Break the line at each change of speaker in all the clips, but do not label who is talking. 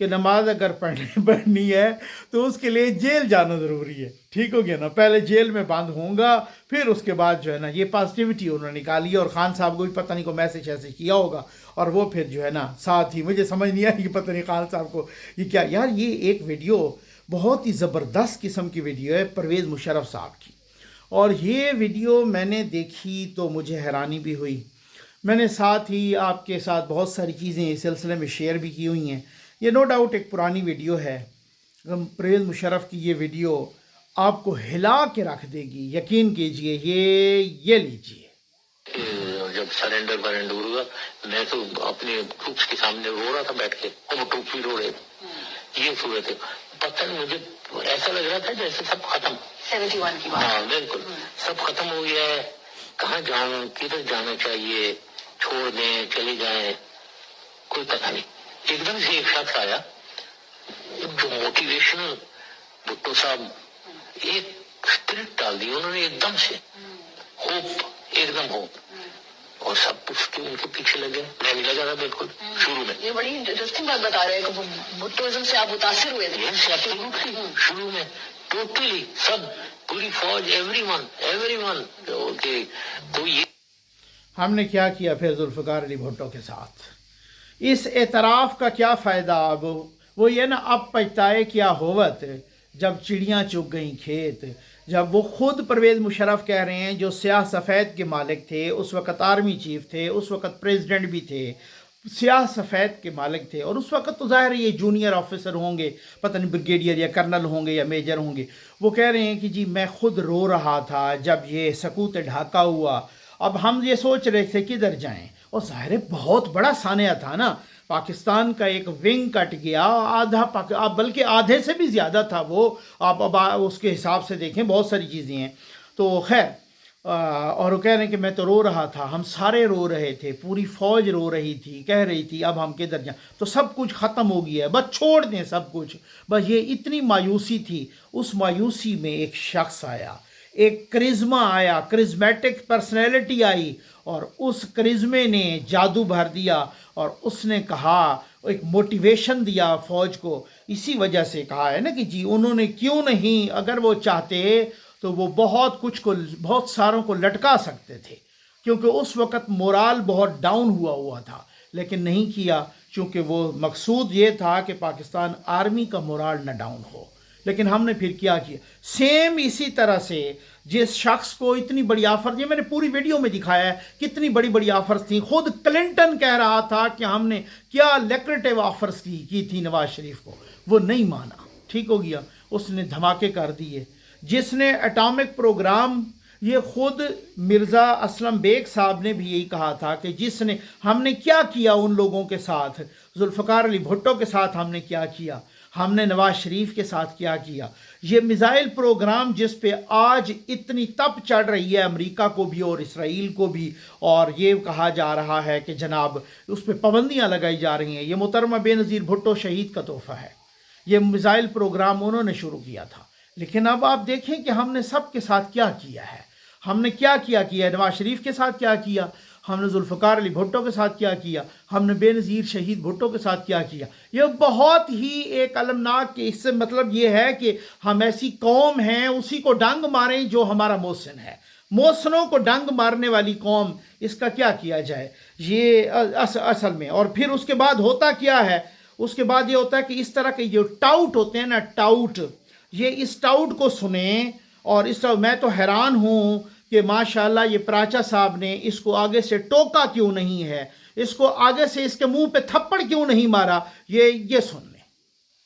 کہ نماز اگر پڑھنی ہے تو اس کے لیے جیل جانا ضروری ہے. ٹھیک ہو گیا نا, پہلے جیل میں بند ہوں گا, پھر اس کے بعد جو ہے نا یہ پازیٹیوٹی انہوں نے نکالی ہے, اور خان صاحب کو بھی پتہ نہیں کو میسج ایسے کیا ہوگا, اور وہ پھر جو ہے نا ساتھ ہی, مجھے سمجھ نہیں آئی کہ پتہ نہیں خان صاحب کو یہ کیا. یار یہ ایک ویڈیو بہت ہی زبردست قسم کی ویڈیو ہے پرویز مشرف صاحب کی, اور یہ ویڈیو میں نے دیکھی تو مجھے حیرانی بھی ہوئی. میں نے ساتھ ہی آپ کے ساتھ بہت ساری چیزیں اس سلسلے میں شیئر بھی کی ہوئی ہیں. یہ نو ڈاؤٹ ایک پرانی ویڈیو ہے, پرویز مشرف کی یہ ویڈیو آپ کو ہلا کے رکھ دے گی, یقین کیجئے. یہ لیجئے.
جب سرنڈر ہوا میں تو اپنے ٹروپس کے سامنے رو رہا تھا بیٹھ کے, اور وہ ٹروپس بھی رو رہے تھے. یہ صورت ہے, پتہ نہیں مجھے ایسا لگ رہا تھا جیسے سب ختم, 71 کی بات. ہاں بالکل سب ختم ہو گیا ہے. کہاں جاؤں, کدھر جانا چاہیے, چھوڑ دیں چلے جائیں, کوئی پتہ نہیں. ایک دم سے ایک شخص آیا جو موٹیویشنل, بھٹو صاحب ایک اسپرٹ ڈال دی انہوں نے ایک دم سے, ہوپ, ایک دم ہوپ, اور سب اس کے ان کے پیچھے لگے. میں بھی لگا تھا بالکل شروع میں. یہ بڑی انٹرسٹنگ بات بتا رہے ہیں کہ بھٹوازم سے آپ متاثر ہوئے تھے. شروع میں ٹوٹلی سب, پوری فوج, ایوری ون کوئی.
ہم نے کیا کیا پھر ذوالفقار علی بھٹو کے ساتھ, اس اعتراف کا کیا فائدہ. اب وہ یہ نا, اب پچھتائے کیا ہوت جب چڑیاں چگ گئیں کھیت. جب وہ خود پرویز مشرف کہہ رہے ہیں, جو سیاہ سفید کے مالک تھے, اس وقت آرمی چیف تھے, اس وقت پریزیڈنٹ بھی تھے, سیاہ سفید کے مالک تھے, اور اس وقت تو ظاہر یہ جونیئر آفیسر ہوں گے, پتہ نہیں بریگیڈیئر یا کرنل ہوں گے یا میجر ہوں گے. وہ کہہ رہے ہیں کہ جی میں خود رو رہا تھا جب یہ سکوت ڈھاکہ ہوا. اب ہم یہ سوچ رہے تھے کدھر جائیں, اور ظاہر بہت بڑا سانحہ تھا نا, پاکستان کا ایک ونگ کٹ گیا, آدھا بلکہ آدھے سے بھی زیادہ تھا وہ. آپ اب اس کے حساب سے دیکھیں, بہت ساری چیزیں ہیں. تو خیر, اور وہ کہہ رہے ہیں کہ میں تو رو رہا تھا, ہم سارے رو رہے تھے, پوری فوج رو رہی تھی, کہہ رہی تھی اب ہم کدھر جائیں, تو سب کچھ ختم ہو گیا ہے, بس چھوڑ دیں سب کچھ. بس یہ اتنی مایوسی تھی. اس مایوسی میں ایک شخص آیا, ایک کرزما آیا, کرزمیٹک پرسنالٹی آئی, اور اس کرزمے نے جادو بھر دیا, اور اس نے کہا, ایک موٹیویشن دیا فوج کو. اسی وجہ سے کہا ہے نا کہ جی انہوں نے کیوں نہیں, اگر وہ چاہتے تو وہ بہت ساروں کو لٹکا سکتے تھے, کیونکہ اس وقت مورال بہت ڈاؤن ہوا تھا, لیکن نہیں کیا, چونکہ وہ مقصود یہ تھا کہ پاکستان آرمی کا مورال نہ ڈاؤن ہو. لیکن ہم نے پھر کیا سیم اسی طرح سے جس شخص کو اتنی بڑی آفر, یہ میں نے پوری ویڈیو میں دکھایا ہے کتنی بڑی بڑی آفرز تھیں. خود کلنٹن کہہ رہا تھا کہ ہم نے کیا لیکریٹو آفرز کی تھی نواز شریف کو, وہ نہیں مانا. ٹھیک ہو گیا, اس نے دھماکے کر دیے. جس نے اٹامک پروگرام, یہ خود مرزا اسلم بیگ صاحب نے بھی یہی کہا تھا کہ جس نے, ہم نے کیا کیا ان لوگوں کے ساتھ, ذوالفقار علی بھٹو کے ساتھ ہم نے کیا کیا, ہم نے نواز شریف کے ساتھ کیا کیا. یہ میزائل پروگرام جس پہ آج اتنی تپ چڑھ رہی ہے امریکہ کو بھی اور اسرائیل کو بھی, اور یہ کہا جا رہا ہے کہ جناب اس پہ پابندیاں لگائی جا رہی ہیں. یہ محترمہ بے نظیر بھٹو شہید کا تحفہ ہے. یہ میزائل پروگرام انہوں نے شروع کیا تھا. لیکن اب آپ دیکھیں کہ ہم نے سب کے ساتھ کیا کیا ہے. ہم نے کیا کیا نواز شریف کے ساتھ کیا کیا, ہم نے ذوالفقار علی بھٹو کے ساتھ کیا کیا, ہم نے بے نظیر شہید بھٹو کے ساتھ کیا کیا. یہ بہت ہی ایک المناک, کہ اس سے مطلب یہ ہے کہ ہم ایسی قوم ہیں, اسی کو ڈنگ ماریں جو ہمارا محسن ہے. محسنوں کو ڈنگ مارنے والی قوم, اس کا کیا جائے یہ اصل میں. اور پھر اس کے بعد ہوتا کیا ہے, اس کے بعد یہ ہوتا ہے کہ اس طرح کے جو ٹاؤٹ ہوتے ہیں نا, ٹاؤٹ, یہ اس ٹاؤٹ کو سنیں. اور اس طرح میں تو حیران ہوں کہ ماشاءاللہ یہ پراچا صاحب نے اس کو آگے سے ٹوکا کیوں نہیں ہے, اس کو آگے سے اس کے منہ پہ تھپڑ کیوں نہیں مارا. یہ سن لیں.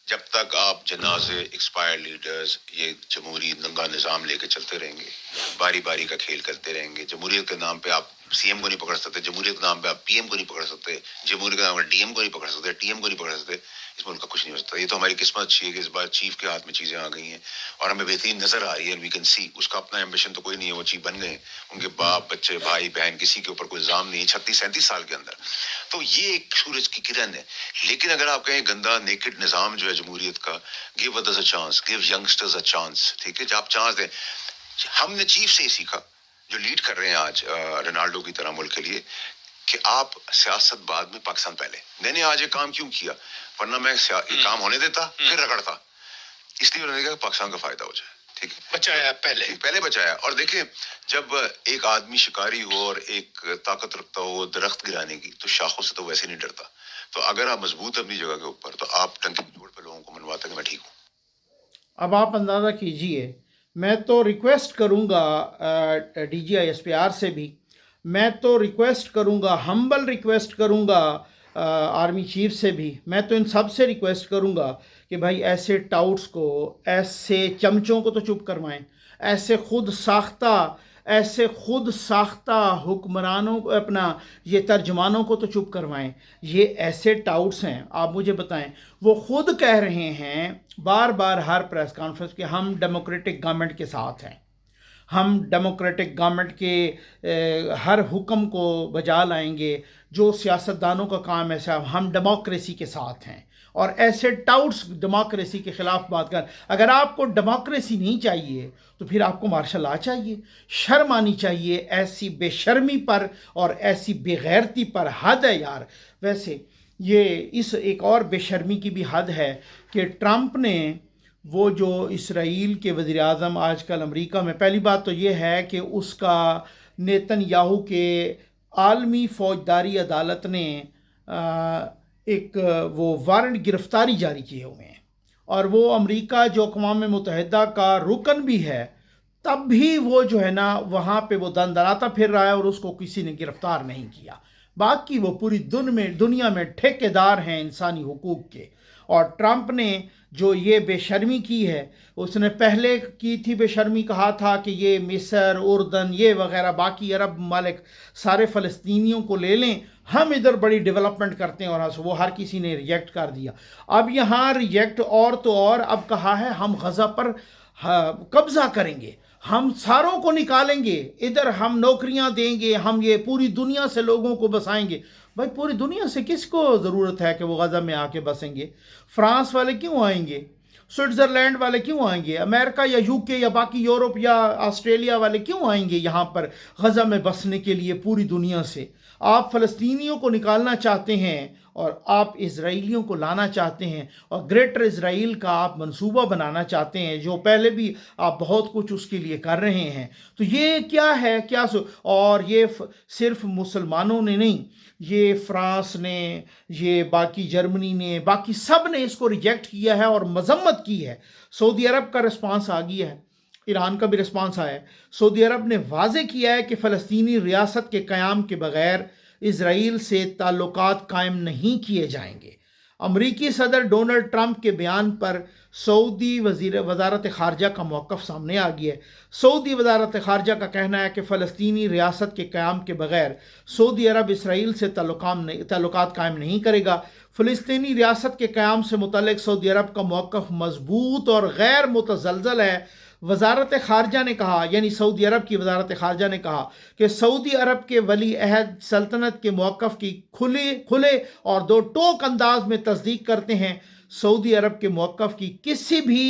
جب تک آپ جنازے, ایکسپائر لیڈرز, یہ جمہوری ننگا نظام لے کے چلتے رہیں گے, باری باری کا کھیل کرتے رہیں گے. جمہوریت کے نام پہ آپ سی ایم کو نہیں پکڑ سکتے, جمہوریت کے نام پہ آپ پی ایم کو نہیں پکڑ سکتے, جمہوریت کے نام پہ ڈی ایم کو نہیں پکڑ سکتے, ٹی ایم کو نہیں پکڑ سکتے. اس ملک کا کچھ نہیں ہو سکتا. یہ تو ہماری قسمت اچھی ہے کہ اس بار چیف کے ہاتھ میں چیزیں آ گئی ہیں اور ہمیں بہترین نظر آ رہی ہے. وی کین سی اس کا اپنا ایمبیشن تو کوئی نہیں ہے, وہ چیف بن گئے, ان کے باپ بچے بھائی بہن کسی کے اوپر کوئی الزام نہیں 36-37 سال کے اندر. تو یہ ایک سورج کی کرن ہے. لیکن اگر آپ کہیں گندا نیکڈ نظام جو ہے جمہوریت کا, give others a chance, give youngsters a chance. ٹھیک ہے, جب آپ چانس دیں. ہم نے چیف سے ہی سیکھا جو لیڈ کر رہے ہیں آج رونالڈو کی طرح ملک کے لیے, کہ آپ سیاست بعد میں پاکستان پہلے. میں نے آج ایک کام کیوں کیا, ورنہ میں یہ کام ہونے دیتا پھر رگڑتا. اس لیے انہوں نے کہا کہ پاکستان کا فائدہ ہو جائے. ٹھیک ہے,
بچایا پہلے
بچایا. اور دیکھیں جب ایک آدمی شکاری ہو اور ایک طاقت رکھتا ہو درخت گرانے کی تو شاخوں سے تو ویسے نہیں ڈرتا. تو اگر آپ مضبوط اپنی جگہ کے اوپر تو آپ ٹنکی جوڑ پہ لوگوں کو منواتے کہ میں ٹھیک ہوں.
اب آپ اندازہ کیجئے, میں تو ریکویسٹ کروں گا D G I S P R سے بھی, میں تو ریکویسٹ کروں گا, ہمبل ریکویسٹ کروں گا آرمی چیف سے بھی, میں تو ان سب سے ریکویسٹ کروں گا کہ بھائی ایسے ٹاؤٹس کو, ایسے چمچوں کو تو چپ کروائیں, ایسے خود ساختہ حکمرانوں اپنا یہ ترجمانوں کو تو چپ کروائیں. یہ ایسے ٹاؤٹس ہیں, آپ مجھے بتائیں, وہ خود کہہ رہے ہیں بار بار ہر پریس کانفرنس کہ ہم ڈیموکریٹک گورنمنٹ کے ساتھ ہیں, ہم ڈیموکریٹک گورنمنٹ کے ہر حکم کو بجا لائیں گے, جو سیاستدانوں کا کام ہے صاحب ہم ڈیموکریسی کے ساتھ ہیں. اور ایسے ٹاؤٹس ڈیموکریسی کے خلاف بات کر, اگر آپ کو ڈیموکریسی نہیں چاہیے تو پھر آپ کو مارشل لا چاہیے, شرم آنی چاہیے. ایسی بے شرمی پر اور ایسی بے غیرتی پر حد ہے یار. ویسے یہ اس ایک اور بے شرمی کی بھی حد ہے کہ ٹرمپ نے وہ جو اسرائیل کے وزیر اعظم آج کل امریکہ میں, پہلی بات تو یہ ہے کہ اس کا نیتن یاہو کے عالمی فوجداری عدالت نے ایک وہ وارنٹ گرفتاری جاری کیے ہوئے ہیں, اور وہ امریکہ جو اقوام متحدہ کا رکن بھی ہے, تب بھی وہ جو ہے نا وہاں پہ وہ دندناتا پھر رہا ہے اور اس کو کسی نے گرفتار نہیں کیا. باقی وہ پوری دنیا میں ٹھیکیدار ہیں انسانی حقوق کے. اور ٹرمپ نے جو یہ بے شرمی کی ہے, اس نے پہلے کی تھی بے شرمی, کہا تھا کہ یہ مصر, اردن, یہ وغیرہ باقی عرب ممالک سارے فلسطینیوں کو لے لیں, ہم ادھر بڑی ڈیولپمنٹ کرتے ہیں, اور وہ ہر کسی نے ریجیکٹ کر دیا. اب یہاں ریجیکٹ اور تو اور, اب کہا ہے ہم غزہ پر قبضہ کریں گے, ہم ساروں کو نکالیں گے, ادھر ہم نوکریاں دیں گے, ہم یہ پوری دنیا سے لوگوں کو بسائیں گے. بھائی پوری دنیا سے کس کو ضرورت ہے کہ وہ غزہ میں آ کے بسیں گے؟ فرانس والے کیوں آئیں گے؟ سوئٹزرلینڈ والے کیوں آئیں گے؟ امریکہ یا یو کے یا باقی یورپ یا آسٹریلیا والے کیوں آئیں گے یہاں پر غزہ میں بسنے کے لیے پوری دنیا سے؟ آپ فلسطینیوں کو نکالنا چاہتے ہیں اور آپ اسرائیلیوں کو لانا چاہتے ہیں, اور گریٹر اسرائیل کا آپ منصوبہ بنانا چاہتے ہیں, جو پہلے بھی آپ بہت کچھ اس کے لیے کر رہے ہیں. تو یہ کیا ہے, اور یہ صرف مسلمانوں نے نہیں, یہ فرانس نے, یہ باقی جرمنی نے, باقی سب نے اس کو ریجیکٹ کیا ہے اور مذمت کی ہے. سعودی عرب کا رسپانس آ گیا ہے, ایران کا بھی رسپانس آیا ہے. سعودی عرب نے واضح کیا ہے کہ فلسطینی ریاست کے قیام کے بغیر اسرائیل سے تعلقات قائم نہیں کیے جائیں گے. امریکی صدر ڈونلڈ ٹرمپ کے بیان پر سعودی وزارت خارجہ کا موقف سامنے آ گیا ہے. سعودی وزارت خارجہ کا کہنا ہے کہ فلسطینی ریاست کے قیام کے بغیر سعودی عرب اسرائیل سے تعلقات قائم نہیں کرے گا. فلسطینی ریاست کے قیام سے متعلق سعودی عرب کا موقف مضبوط اور غیر متزلزل ہے. وزارت خارجہ نے کہا, یعنی سعودی عرب کی وزارت خارجہ نے کہا کہ سعودی عرب کے ولی عہد سلطنت کے موقف کی کھلے اور دو ٹوک انداز میں تصدیق کرتے ہیں. سعودی عرب کے موقف کی کسی بھی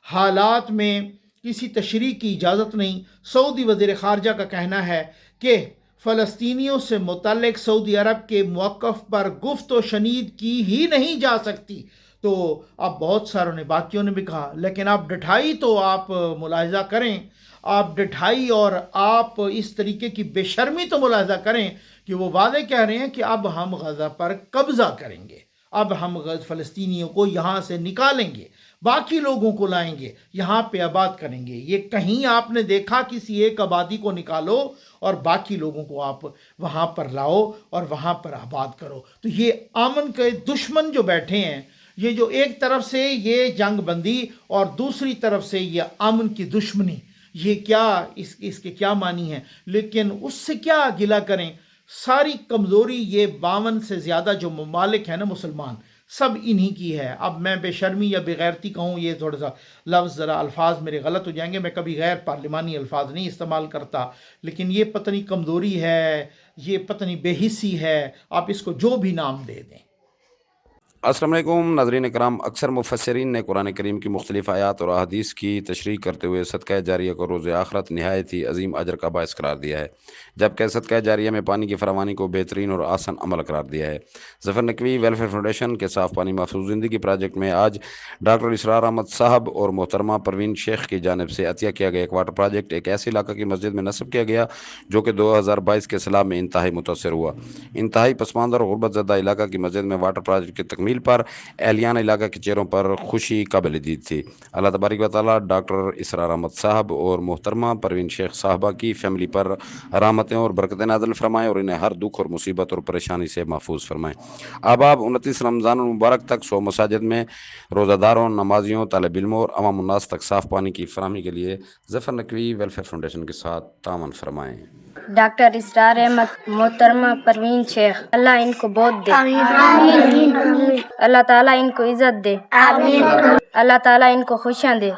حالات میں کسی تشریح کی اجازت نہیں. سعودی وزیر خارجہ کا کہنا ہے کہ فلسطینیوں سے متعلق سعودی عرب کے موقف پر گفت و شنید کی ہی نہیں جا سکتی. تو اب بہت ساروں نے, باقیوں نے بھی کہا, لیکن آپ ڈٹھائی تو آپ ملاحظہ کریں, آپ ڈٹھائی اور آپ اس طریقے کی بے شرمی تو ملاحظہ کریں کہ وہ واضح کہہ رہے ہیں کہ اب ہم غزہ پر قبضہ کریں گے, اب ہم فلسطینیوں کو یہاں سے نکالیں گے, باقی لوگوں کو لائیں گے, یہاں پہ آباد کریں گے. یہ کہیں آپ نے دیکھا کسی ایک آبادی کو نکالو اور باقی لوگوں کو آپ وہاں پر لاؤ اور وہاں پر آباد کرو؟ تو یہ امن کے دشمن جو بیٹھے ہیں, یہ جو ایک طرف سے یہ جنگ بندی اور دوسری طرف سے یہ امن کی دشمنی, یہ کیا اس کے کیا معنی ہیں؟ لیکن اس سے کیا گلہ کریں؟ ساری کمزوری یہ 52 سے زیادہ جو ممالک ہیں نا مسلمان, سب انہی کی ہے. اب میں بے شرمی یا بے غیرتی کہوں, یہ تھوڑا سا لفظ ذرا الفاظ میرے غلط ہو جائیں گے, میں کبھی غیر پارلیمانی الفاظ نہیں استعمال کرتا, لیکن یہ پتہ نہیں کمزوری ہے, یہ پتہ نہیں بے حسی ہے, آپ اس کو جو بھی نام دے دیں.
السلام علیکم ناظرین کرام، اکثر مفسرین نے قرآن کریم کی مختلف آیات اور احادیث کی تشریح کرتے ہوئے صدقہ جاریہ کو روز آخرت نہایت ہی عظیم اجر کا باعث قرار دیا ہے، جبکہ صدقہ جاریہ میں پانی کی فراوانی کو بہترین اور آسان عمل قرار دیا ہے۔ ظفر نقوی ویلفیئر فاؤنڈیشن کے صاف پانی محفوظ زندگی پروجیکٹ میں آج ڈاکٹر اسرار احمد صاحب اور محترمہ پروین شیخ کی جانب سے عطیہ کیا گیا ایک واٹر پروجیکٹ ایک ایسے علاقہ کی مسجد میں نصب کیا گیا جو کہ 2022 کے سیلاب میں انتہائی متاثر ہوا۔ انتہائی پسماندہ اور غربت زدہ علاقہ کی مسجد میں واٹر پروجیکٹ کی تکمیل پر اہلیان علاقہ کے چہروں پر خوشی قابل دید تھی۔ اللہ تبارک و تعالیٰ ڈاکٹر اسرار احمد صاحب اور محترمہ پروین شیخ صاحبہ کی فیملی پر رحمتیں اور برکتیں نازل فرمائیں اور انہیں ہر دکھ اور مصیبت اور پریشانی سے محفوظ فرمائیں۔ اب 29 رمضان المبارک تک 100 مساجد میں روزہ داروں، نمازیوں، طالب علموں اور عوام الناس تک صاف پانی کی فراہمی کے لیے ظفر نقوی ویلفیئر فاؤنڈیشن کے ساتھ تعاون فرمائیں۔
ڈاکٹر اسرار احمد، محترمہ پروین شیخ، اللہ ان کو بہت دے، اللہ تعالیٰ ان کو عزت دے، اللہ تعالیٰ ان کو خوشیاں دے۔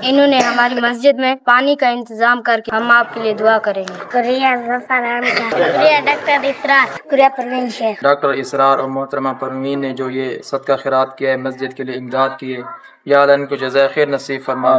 انہوں نے ہماری مسجد میں پانی کا انتظام کر کے ہم آپ کے لیے دعا کریں گے۔
شکریہ ظفر احمد، شکریہ ڈاکٹر اسرار، شکریہ پروین شیخ۔
ڈاکٹر اسرار اور محترمہ پروین نے جو یہ صدقہ خیرات کیا ہے، مسجد کے لیے امداد کی ہے، یا اللہ ان کو جزائے خیر نصیب فرما،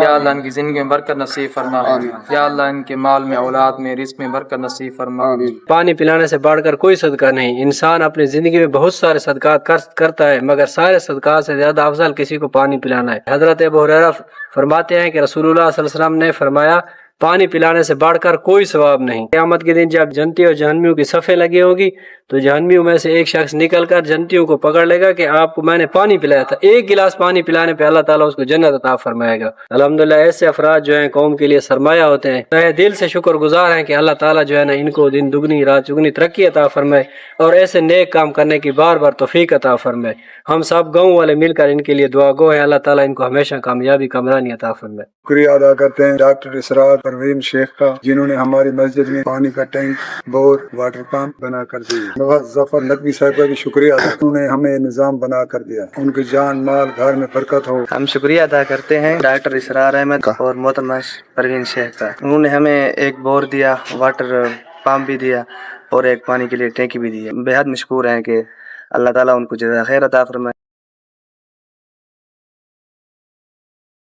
یا اللہ ان کی زندگی میں برکت نصیب فرما، یا اللہ ان کے مال میں، اولاد میں، رزق میں برکت نصیب فرما۔
پانی پلانے سے بڑھ کر کوئی صدقہ نہیں۔ انسان اپنی زندگی میں بہت سارے صدقات کرتا ہے، مگر سارے صدقات سے زیادہ افضل کسی کو پانی پلانا ہے۔ حضرت ابو ہریرہ فرماتے ہیں کہ رسول اللہ صلی اللہ علیہ وسلم نے فرمایا، پانی پلانے سے بڑھ کر کوئی ثواب نہیں۔ قیامت کے دن جب جنتی اور جہنمیوں کی صفیں لگی ہوگی تو جہنمیوں میں سے ایک شخص نکل کر جنتیوں کو پکڑ لے گا کہ آپ کو میں نے پانی پلایا تھا، ایک گلاس پانی پلانے پہ اللہ تعالیٰ اس کو جنت عطا فرمائے گا۔ الحمدللہ ایسے افراد جو ہیں قوم کے لیے سرمایہ ہوتے ہیں۔ میں دل سے شکر گزار ہیں کہ اللہ تعالیٰ جو ہے نا ان کو دن دگنی رات چگنی ترقی عطا فرمائے اور ایسے نیک کام کرنے کی بار بار توفیق عطا فرمائے۔ ہم سب گاؤں والے مل کر ان کے لیے دعا گو ہیں، اللہ تعالیٰ ان کو ہمیشہ کامیابی کامرانی عطا فرمائے۔
شکریہ ادا کرتے ہیں ڈاکٹر اسرار پروین شیخ کا، جنہوں نے ہماری مسجد میں پانی کا ٹینک، بور، واٹر پمپ بنا کر دیا۔ ظفر نقوی صاحب کا بھی شکریہ، انہوں نے ہمیں نظام بنا کر دیا، ان کی جان مال گھر میں برکت ہو۔
ہم شکریہ ادا کرتے ہیں ڈاکٹر اسرار احمد اور محترمہ پروین شیخ کا، انہوں نے ہمیں ایک بور دیا، واٹر پمپ بھی دیا اور ایک پانی کے لیے ٹینکی بھی دیا۔ بے حد مشکور ہیں کہ اللہ تعالیٰ ان کو جزائے خیر عطا فرمائے۔